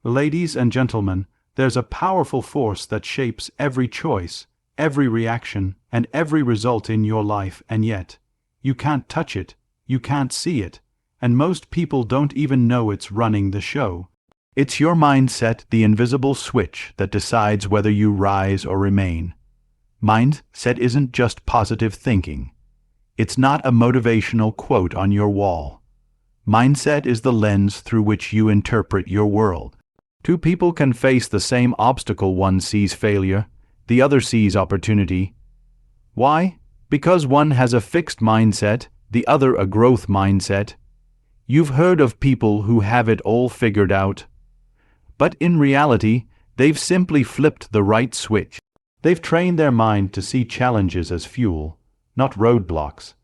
Ladies and gentlemen, there's a powerful force that shapes every choice, every reaction, and every result in your life, and yet, you can't touch it, you can't see it, and most people don't even know it's running the show. It's your mindset, the invisible switch that decides whether you rise or remain. Mindset isn't just positive thinking. It's not a motivational quote on your wall. Mindset is the lens through which you interpret your world. Two people can face the same obstacle. One sees failure, the other sees opportunity. Why? Because one has a fixed mindset, the other a growth mindset. You've heard of people who have it all figured out. But in reality, they've simply flipped the right switch. They've trained their mind to see challenges as fuel, not roadblocks.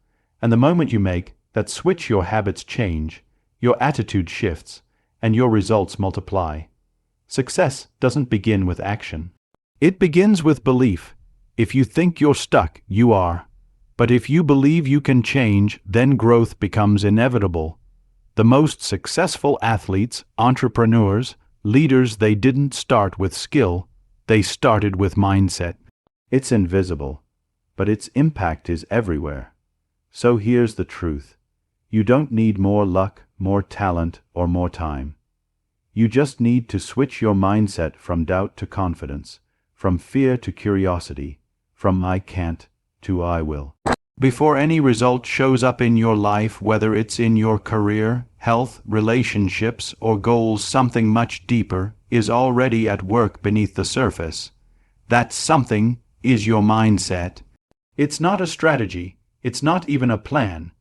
And the moment you make that switch, your habits change, your attitude shifts, and your results multiply. Success doesn't begin with action. It begins with belief. If you think you're stuck, you are. But if you believe you can change, then growth becomes inevitable. The most successful athletes, entrepreneurs, leaders, they didn't start with skill, they started with mindset. It's invisible, but its impact is everywhere. So here's the truth. You don't need more luck, more talent, or more time. You just need to switch your mindset from doubt to confidence, from fear to curiosity, from I can't to I will. Before any result shows up in your life, whether it's in your career, health, relationships, or goals, something much deeper is already at work beneath the surface. That something is your mindset. It's not a strategy, it's not even a plan.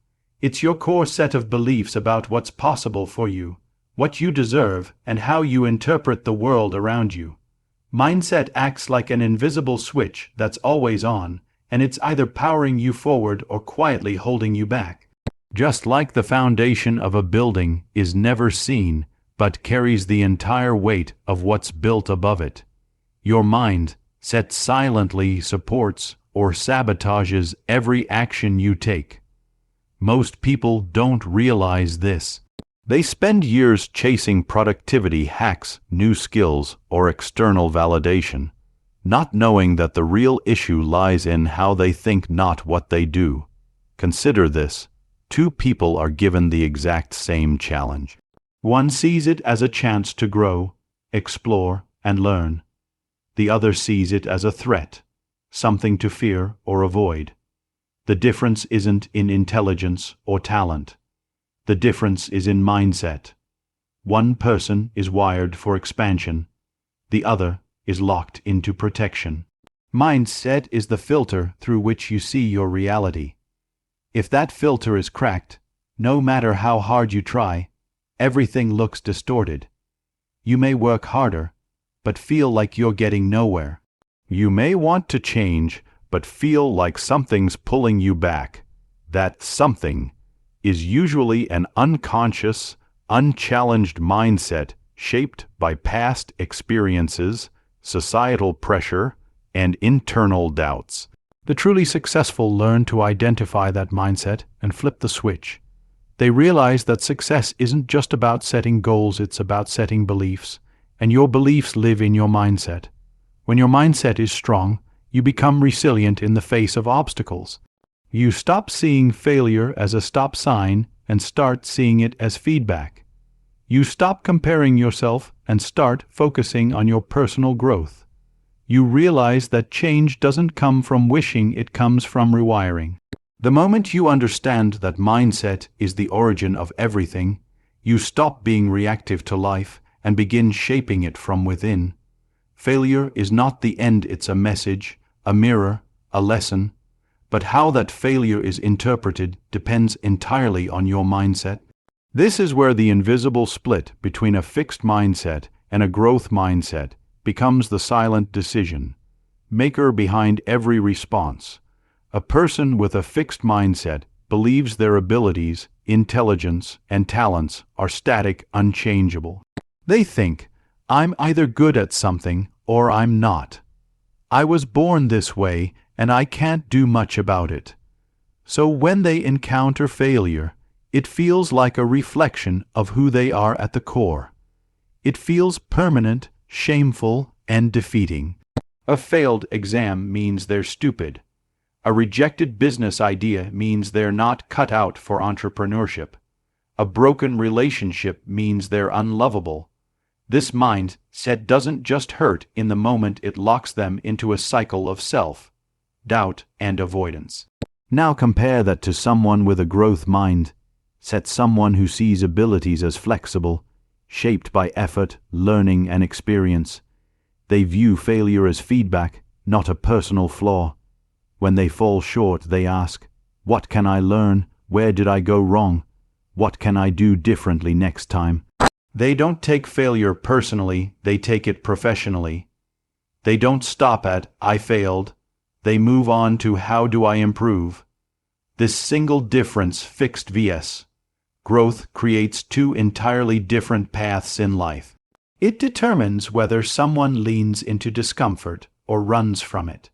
It's your core set of beliefs about what's possible for you, what you deserve, and how you interpret the world around you. Mindset acts like an invisible switch that's always on, and it's either powering you forward or quietly holding you back. Just like the foundation of a building is never seen, but carries the entire weight of what's built above it. Your mindset silently supports or sabotages every action you take. Most people don't realize this. They spend years chasing productivity hacks, new skills, or external validation, not knowing that the real issue lies in how they think, not what they do. Consider this. Two people are given the exact same challenge. One sees it as a chance to grow, explore, and learn. The other sees it as a threat, something to fear or avoid. The difference isn't in intelligence or talent. The difference is in mindset. One person is wired for expansion. The other is locked into protection. Mindset is the filter through which you see your reality. If that filter is cracked, no matter how hard you try, everything looks distorted. You may work harder, but feel like you're getting nowhere. You may want to change, but feel like something's pulling you back. That something is usually an unconscious, unchallenged mindset shaped by past experiences, societal pressure, and internal doubts. The truly successful learn to identify that mindset and flip the switch. They realize that success isn't just about setting goals, it's about setting beliefs, and your beliefs live in your mindset. When your mindset is strong, you become resilient in the face of obstacles. You stop seeing failure as a stop sign and start seeing it as feedback. You stop comparing yourself and start focusing on your personal growth. You realize that change doesn't come from wishing, it comes from rewiring. The moment you understand that mindset is the origin of everything, you stop being reactive to life and begin shaping it from within. Failure is not the end, it's a message, a mirror, a lesson. But how that failure is interpreted depends entirely on your mindset. This is where the invisible split between a fixed mindset and a growth mindset becomes the silent decision maker behind every response. A person with a fixed mindset believes their abilities, intelligence, and talents are static, unchangeable. They think, I'm either good at something or I'm not. I was born this way and I can't do much about it. So when they encounter failure, it feels like a reflection of who they are at the core. It feels permanent, shameful, and defeating. A failed exam means they're stupid. A rejected business idea means they're not cut out for entrepreneurship. A broken relationship means they're unlovable. This mindset doesn't just hurt in the moment, it locks them into a cycle of self-doubt and avoidance. Now compare that to someone with a growth mindset, someone who sees abilities as flexible, shaped by effort, learning, and experience. They view failure as feedback, not a personal flaw. When they fall short, they ask, "What can I learn? Where did I go wrong? What can I do differently next time?" They don't take failure personally, they take it professionally. They don't stop at, "I failed." They move on to, "How do I improve?" This single difference, fixed vs. growth, creates two entirely different paths in life. It determines whether someone leans into discomfort or runs from it,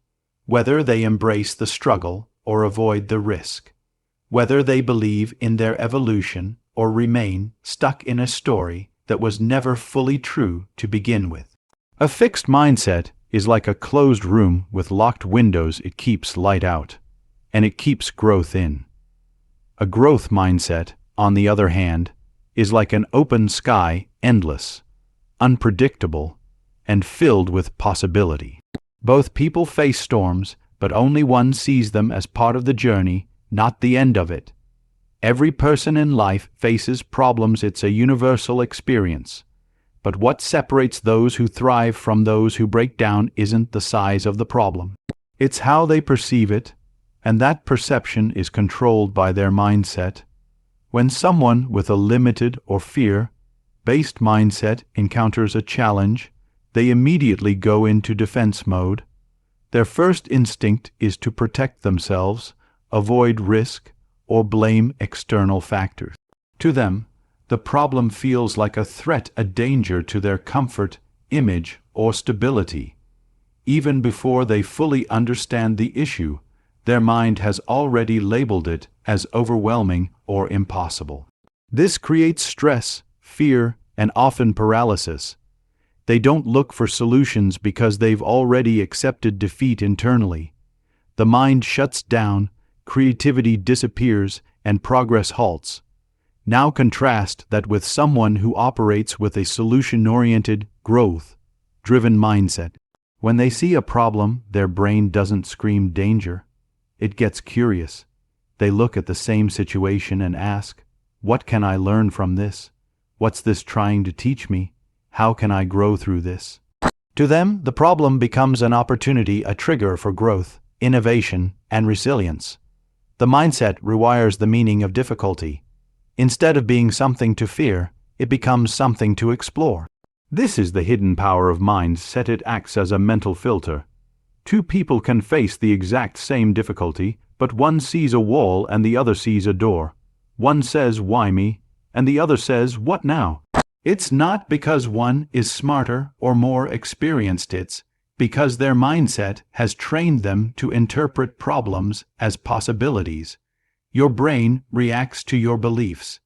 whether they embrace the struggle or avoid the risk, whether they believe in their evolution or remain stuck in a story that was never fully true to begin with. A fixed mindset is like a closed room with locked windows. It keeps light out, and it keeps growth in. A growth mindset, on the other hand, is like an open sky, endless, unpredictable, and filled with possibility. Both people face storms, but only one sees them as part of the journey, not the end of it. Every person in life faces problems. It's a universal experience. But what separates those who thrive from those who break down isn't the size of the problem. It's how they perceive it, and that perception is controlled by their mindset. When someone with a limited or fear-based mindset encounters a challenge, they immediately go into defense mode. Their first instinct is to protect themselves, avoid risk, or blame external factors. To them, the problem feels like a threat, a danger to their comfort, image, or stability. Even before they fully understand the issue, their mind has already labeled it as overwhelming or impossible. This creates stress, fear, and often paralysis. They don't look for solutions because they've already accepted defeat internally. The mind shuts down, creativity disappears, and progress halts. Now contrast that with someone who operates with a solution-oriented, growth-driven mindset. When they see a problem, their brain doesn't scream danger. It gets curious. They look at the same situation and ask, "What can I learn from this? What's this trying to teach me? How can I grow through this?" To them, the problem becomes an opportunity, a trigger for growth, innovation, and resilience. The mindset rewires the meaning of difficulty. Instead of being something to fear, it becomes something to explore. This is the hidden power of mindset. It acts as a mental filter. Two people can face the exact same difficulty, but one sees a wall and the other sees a door. One says, "Why me?" and the other says, "What now?" It's not because one is smarter or more experienced, it's because their mindset has trained them to interpret problems as possibilities. Your brain reacts to your beliefs.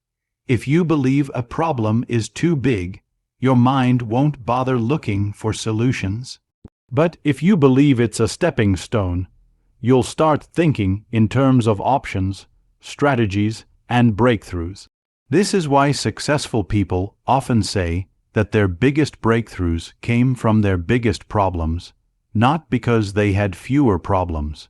If you believe a problem is too big, your mind won't bother looking for solutions. But if you believe it's a stepping stone, you'll start thinking in terms of options, strategies, and breakthroughs. This is why successful people often say that their biggest breakthroughs came from their biggest problems, not because they had fewer problems,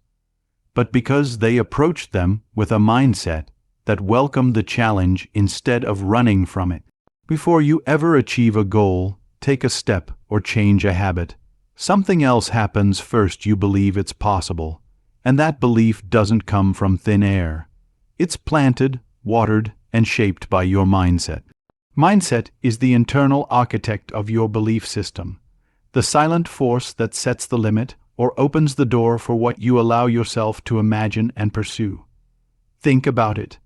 but because they approached them with a mindset that welcomed the challenge instead of running from it. Before you ever achieve a goal, take a step, or change a habit, something else happens first. You believe it's possible, and that belief doesn't come from thin air. It's planted, watered, and shaped by your mindset. Mindset is the internal architect of your belief system, the silent force that sets the limit or opens the door for what you allow yourself to imagine and pursue. Think about it.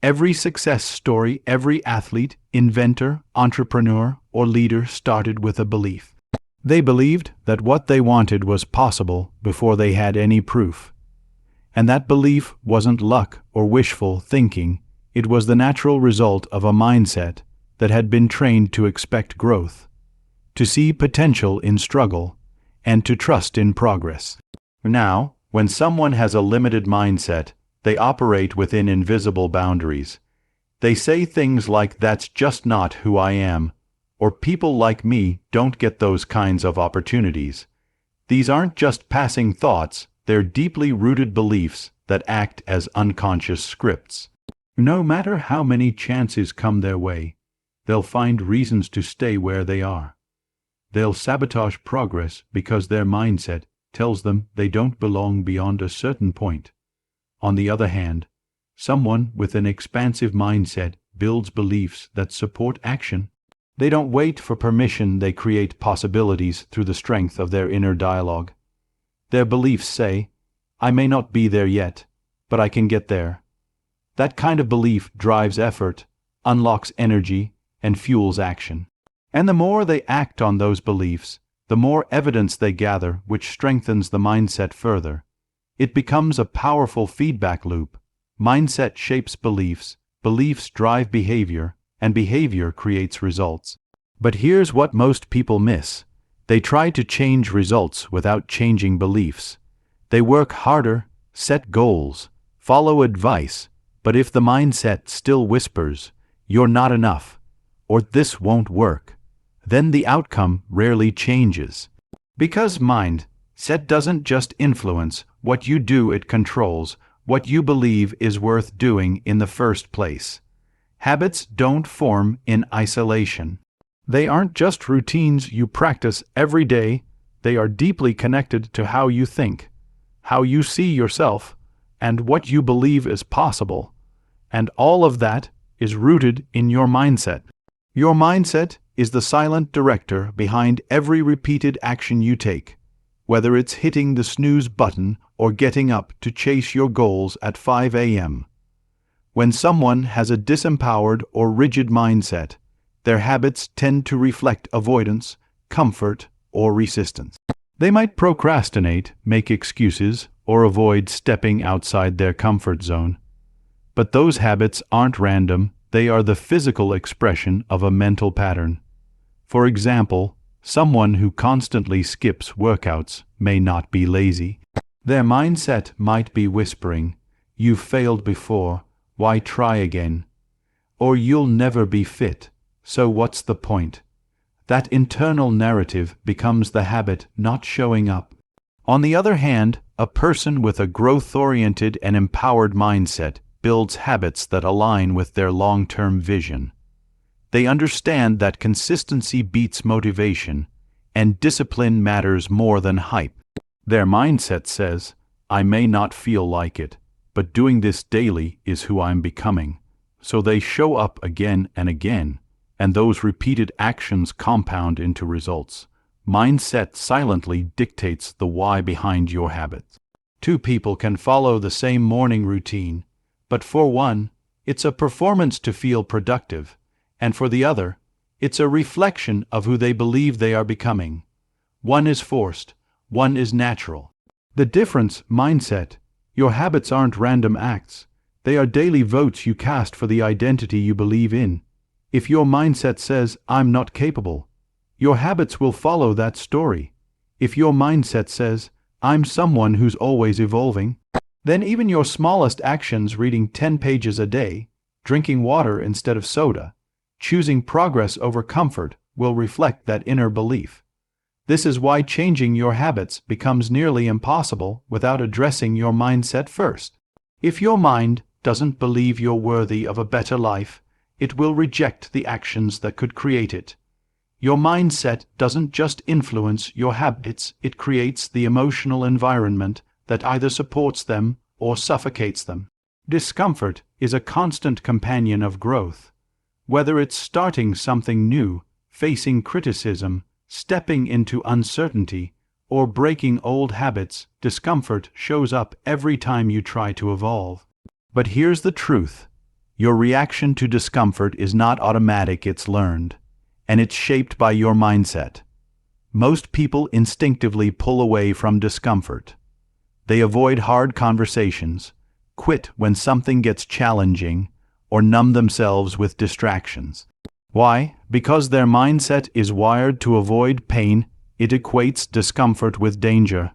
Every success story, every athlete, inventor, entrepreneur, or leader started with a belief. They believed that what they wanted was possible before they had any proof. And that belief wasn't luck or wishful thinking. It was the natural result of a mindset that had been trained to expect growth, to see potential in struggle, and to trust in progress. Now, when someone has a limited mindset, they operate within invisible boundaries. They say things like, "That's just not who I am," or "People like me don't get those kinds of opportunities." These aren't just passing thoughts, they're deeply rooted beliefs that act as unconscious scripts. No matter how many chances come their way, they'll find reasons to stay where they are. They'll sabotage progress because their mindset tells them they don't belong beyond a certain point. On the other hand, someone with an expansive mindset builds beliefs that support action. They don't wait for permission, they create possibilities through the strength of their inner dialogue. Their beliefs say, "I may not be there yet, but I can get there." That kind of belief drives effort, unlocks energy, and fuels action. And the more they act on those beliefs, the more evidence they gather, which strengthens the mindset further. It becomes a powerful feedback loop. Mindset shapes beliefs, beliefs drive behavior, and behavior creates results. But here's what most people miss. They try to change results without changing beliefs. They work harder, set goals, follow advice, but if the mindset still whispers, "You're not enough," or "This won't work," then the outcome rarely changes. Because mindset doesn't just influence what you do, it controls what you believe is worth doing in the first place. Habits don't form in isolation. They aren't just routines you practice every day, they are deeply connected to how you think, how you see yourself, and what you believe is possible. And all of that is rooted in your mindset. Your mindset is the silent director behind every repeated action you take, whether it's hitting the snooze button or getting up to chase your goals at 5 a.m. When someone has a disempowered or rigid mindset, their habits tend to reflect avoidance, comfort, or resistance. They might procrastinate, make excuses, or avoid stepping outside their comfort zone. But those habits aren't random, they are the physical expression of a mental pattern. For example, someone who constantly skips workouts may not be lazy. Their mindset might be whispering, "You've failed before, why try again?" Or "You'll never be fit, so what's the point?" That internal narrative becomes the habit, not showing up. On the other hand, a person with a growth-oriented and empowered mindset builds habits that align with their long-term vision. They understand that consistency beats motivation, and discipline matters more than hype. Their mindset says, "I may not feel like it, but doing this daily is who I'm becoming." So they show up again and again, and those repeated actions compound into results. Mindset silently dictates the why behind your habits. Two people can follow the same morning routine, but for one, it's a performance to feel productive, and for the other, it's a reflection of who they believe they are becoming. One is forced, one is natural. The difference, mindset. Your habits aren't random acts. They are daily votes you cast for the identity you believe in. If your mindset says, "I'm not capable," your habits will follow that story. If your mindset says, "I'm someone who's always evolving," then even your smallest actions, reading 10 pages a day, drinking water instead of soda, choosing progress over comfort, will reflect that inner belief. This is why changing your habits becomes nearly impossible without addressing your mindset first. If your mind doesn't believe you're worthy of a better life, it will reject the actions that could create it. Your mindset doesn't just influence your habits, it creates the emotional environment that either supports them or suffocates them. Discomfort is a constant companion of growth. Whether it's starting something new, facing criticism, stepping into uncertainty, or breaking old habits, discomfort shows up every time you try to evolve. But here's the truth. Your reaction to discomfort is not automatic, it's learned, and it's shaped by your mindset. Most people instinctively pull away from discomfort. They avoid hard conversations, quit when something gets challenging, or numb themselves with distractions. Why? Because their mindset is wired to avoid pain. It equates discomfort with danger.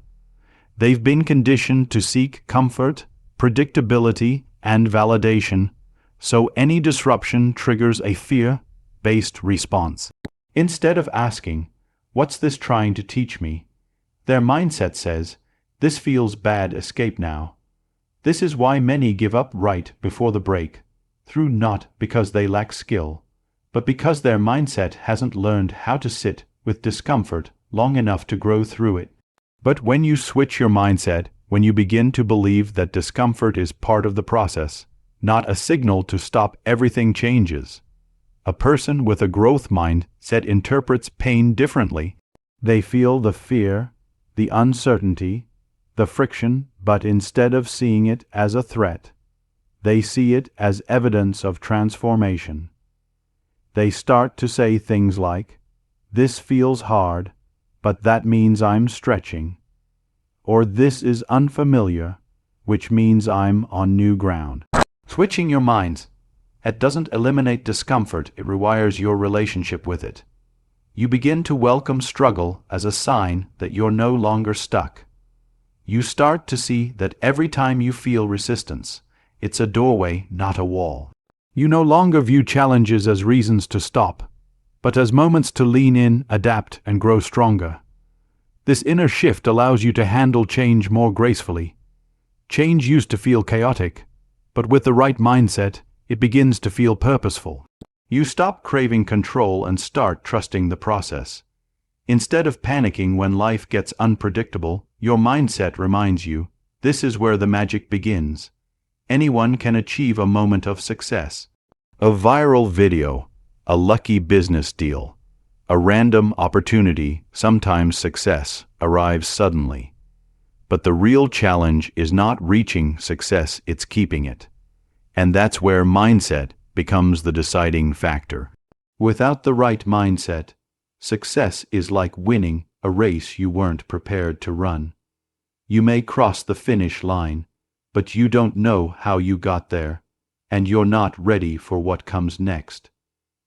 They've been conditioned to seek comfort, predictability, and validation, so any disruption triggers a fear-based response. Instead of asking, "What's this trying to teach me?" their mindset says, "This feels bad, escape now." This is why many give up right before the break, through not because they lack skill, but because their mindset hasn't learned how to sit with discomfort long enough to grow through it. But when you switch your mindset, when you begin to believe that discomfort is part of the process, not a signal to stop, everything changes. A person with a growth mindset interprets pain differently. They feel the fear, the uncertainty, the friction, but instead of seeing it as a threat, they see it as evidence of transformation. They start to say things like, "This feels hard, but that means I'm stretching," or "This is unfamiliar, which means I'm on new ground." Switching your minds, it doesn't eliminate discomfort, it rewires your relationship with it. You begin to welcome struggle as a sign that you're no longer stuck. You start to see that every time you feel resistance, it's a doorway, not a wall. You no longer view challenges as reasons to stop, but as moments to lean in, adapt, and grow stronger. This inner shift allows you to handle change more gracefully. Change used to feel chaotic, but with the right mindset, it begins to feel purposeful. You stop craving control and start trusting the process. Instead of panicking when life gets unpredictable, your mindset reminds you, this is where the magic begins. Anyone can achieve a moment of success. A viral video, a lucky business deal, a random opportunity, sometimes success, arrives suddenly. But the real challenge is not reaching success, it's keeping it. And that's where mindset becomes the deciding factor. Without the right mindset, success is like winning a race you weren't prepared to run. You may cross the finish line, but you don't know how you got there, and you're not ready for what comes next.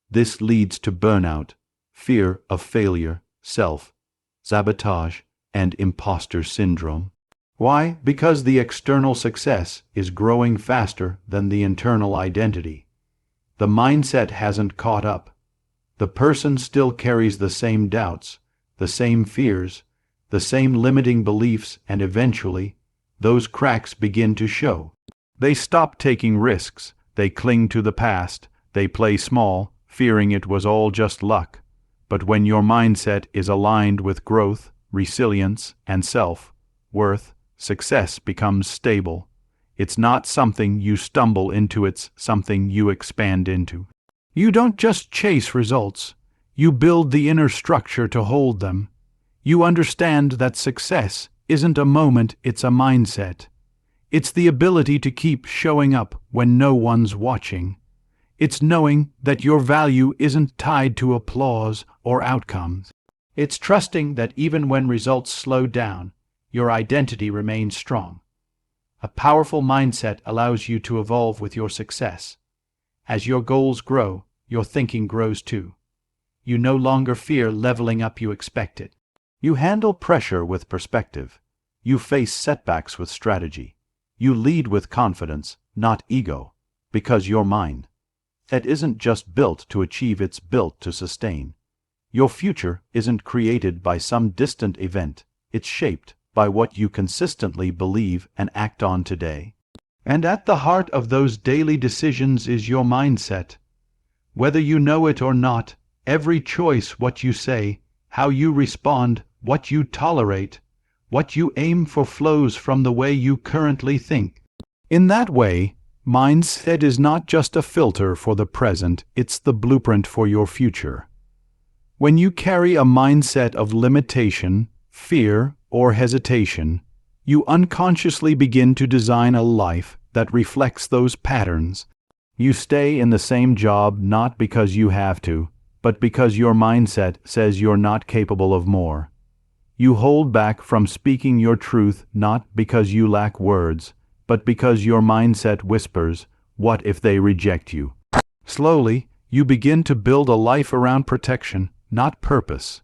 This leads to burnout, fear of failure, self-sabotage, and imposter syndrome. Why? Because the external success is growing faster than the internal identity. The mindset hasn't caught up. The person still carries the same doubts, the same fears, the same limiting beliefs, and eventually, those cracks begin to show. They stop taking risks, they cling to the past, they play small, fearing it was all just luck. But when your mindset is aligned with growth, resilience, and self-worth, success becomes stable. It's not something you stumble into, it's something you expand into. You don't just chase results, you build the inner structure to hold them. You understand that success isn't a moment, it's a mindset. It's the ability to keep showing up when no one's watching. It's knowing that your value isn't tied to applause or outcomes. It's trusting that even when results slow down, your identity remains strong. A powerful mindset allows you to evolve with your success. As your goals grow, your thinking grows too. You no longer fear leveling up, you expect it. You handle pressure with perspective. You face setbacks with strategy. You lead with confidence, not ego, because your mind that isn't just built to achieve, it's built to sustain. Your future isn't created by some distant event, it's shaped by what you consistently believe and act on today. And at the heart of those daily decisions is your mindset. Whether you know it or not, every choice, what you say, how you respond, what you tolerate, what you aim for flows from the way you currently think. In that way, mindset is not just a filter for the present, it's the blueprint for your future. When you carry a mindset of limitation, fear, or hesitation, you unconsciously begin to design a life that reflects those patterns. You stay in the same job not because you have to, but because your mindset says you're not capable of more. You hold back from speaking your truth not because you lack words, but because your mindset whispers, "What if they reject you?" Slowly, You begin to build a life around protection, not purpose.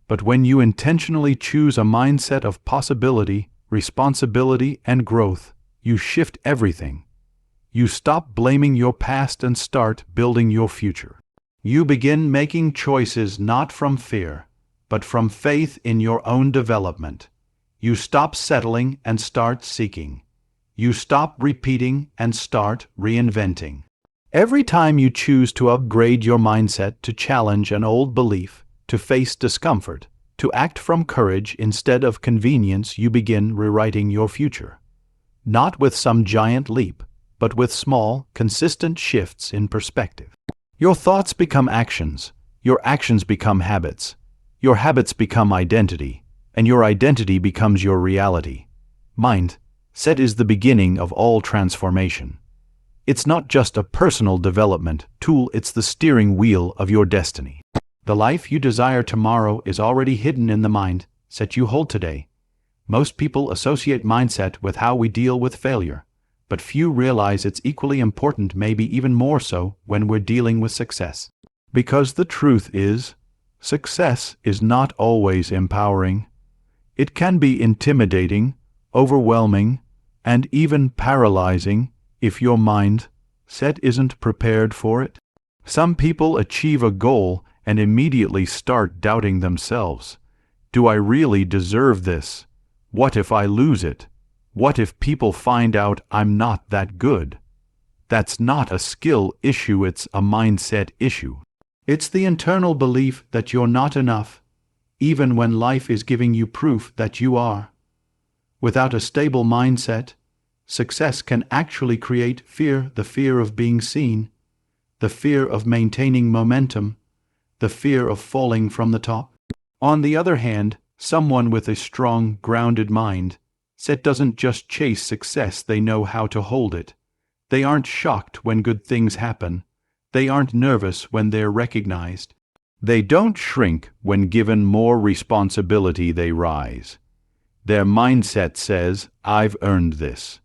But when you intentionally choose a mindset of possibility, responsibility, and growth, you shift everything. You stop blaming your past and start building your future. You begin making choices not from fear, but from faith in your own development. You stop settling and start seeking. You stop repeating and start reinventing. Every time you choose to upgrade your mindset, to challenge an old belief, to face discomfort, to act from courage instead of convenience, you begin rewriting your future. Not with some giant leap, but with small, consistent shifts in perspective. Your thoughts become actions, your actions become habits, your habits become identity, and your identity becomes your reality. Mindset is the beginning of all transformation. It's not just a personal development tool, it's the steering wheel of your destiny. The life you desire tomorrow is already hidden in the mindset you hold today. Most people associate mindset with how we deal with failure, but few realize it's equally important, maybe even more so, when we're dealing with success. Because the truth is, success is not always empowering. It can be intimidating, overwhelming, and even paralyzing if your mindset isn't prepared for it. Some people achieve a goal and immediately start doubting themselves. Do I really deserve this? What if I lose it? What if people find out I'm not that good? That's not a skill issue, it's a mindset issue. It's the internal belief that you're not enough, even when life is giving you proof that you are. Without a stable mindset, success can actually create fear, the fear of being seen, the fear of maintaining momentum, the fear of falling from the top. On the other hand, someone with a strong, grounded mindset doesn't just chase success, they know how to hold it. They aren't shocked when good things happen. They aren't nervous when they're recognized. They don't shrink when given more responsibility, they rise. Their mindset says, I've earned this.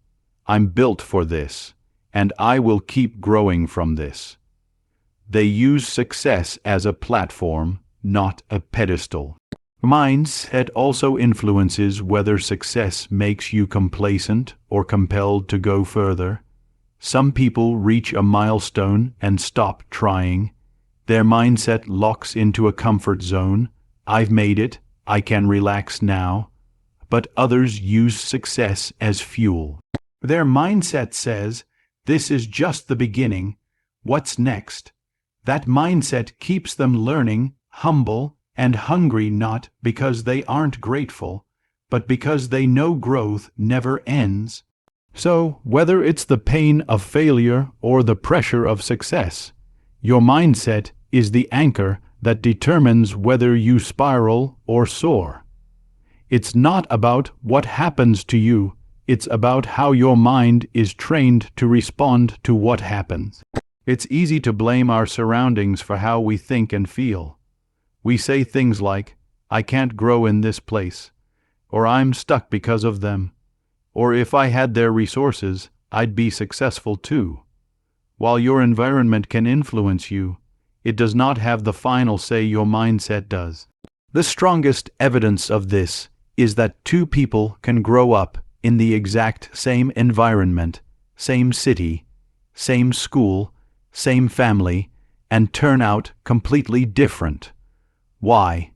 I'm built for this, and I will keep growing from this. They use success as a platform, not a pedestal. Mindset also influences whether success makes you complacent or compelled to go further. Some people reach a milestone and stop trying. Their mindset locks into a comfort zone. I've made it, I can relax now. But others use success as fuel. Their mindset says, this is just the beginning. What's next? That mindset keeps them learning, humble, and hungry, not because they aren't grateful, but because they know growth never ends. So, whether it's the pain of failure or the pressure of success, your mindset is the anchor that determines whether you spiral or soar. It's not about what happens to you, it's about how your mind is trained to respond to what happens. It's easy to blame our surroundings for how we think and feel. We say things like, I can't grow in this place, or I'm stuck because of them, or if I had their resources, I'd be successful too. While your environment can influence you, it does not have the final say, your mindset does. The strongest evidence of this is that two people can grow up in the exact same environment, same city, same school, same family, and turn out completely different. Why?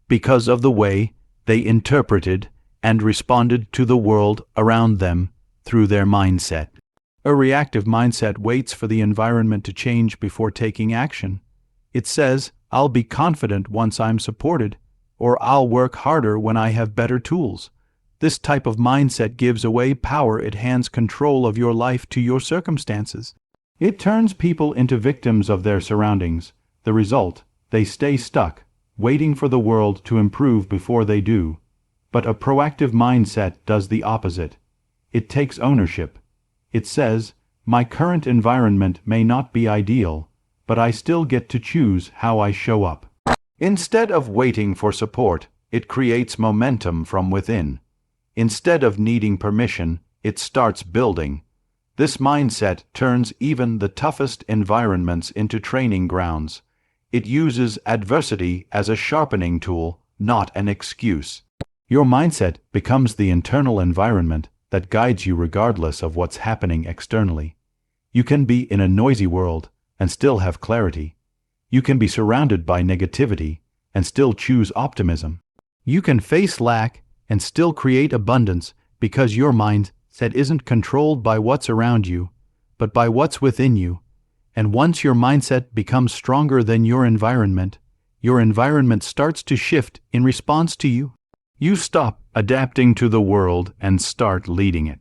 Because of the way they interpreted and responded to the world around them through their mindset. A reactive mindset waits for the environment to change before taking action. It says, I'll be confident once I'm supported, or I'll work harder when I have better tools. This type of mindset gives away power. It hands control of your life to your circumstances. It turns people into victims of their surroundings. The result, they stay stuck, waiting for the world to improve before they do. But a proactive mindset does the opposite. It takes ownership. It says, my current environment may not be ideal, but I still get to choose how I show up. Instead of waiting for support, it creates momentum from within. Instead of needing permission, it starts building. This mindset turns even the toughest environments into training grounds. It uses adversity as a sharpening tool, not an excuse. Your mindset becomes the internal environment that guides you regardless of what's happening externally. You can be in a noisy world and still have clarity. You can be surrounded by negativity and still choose optimism. You can face lack and still create abundance because your mindset isn't controlled by what's around you, but by what's within you. And once your mindset becomes stronger than your environment starts to shift in response to you. You stop adapting to the world and start leading it.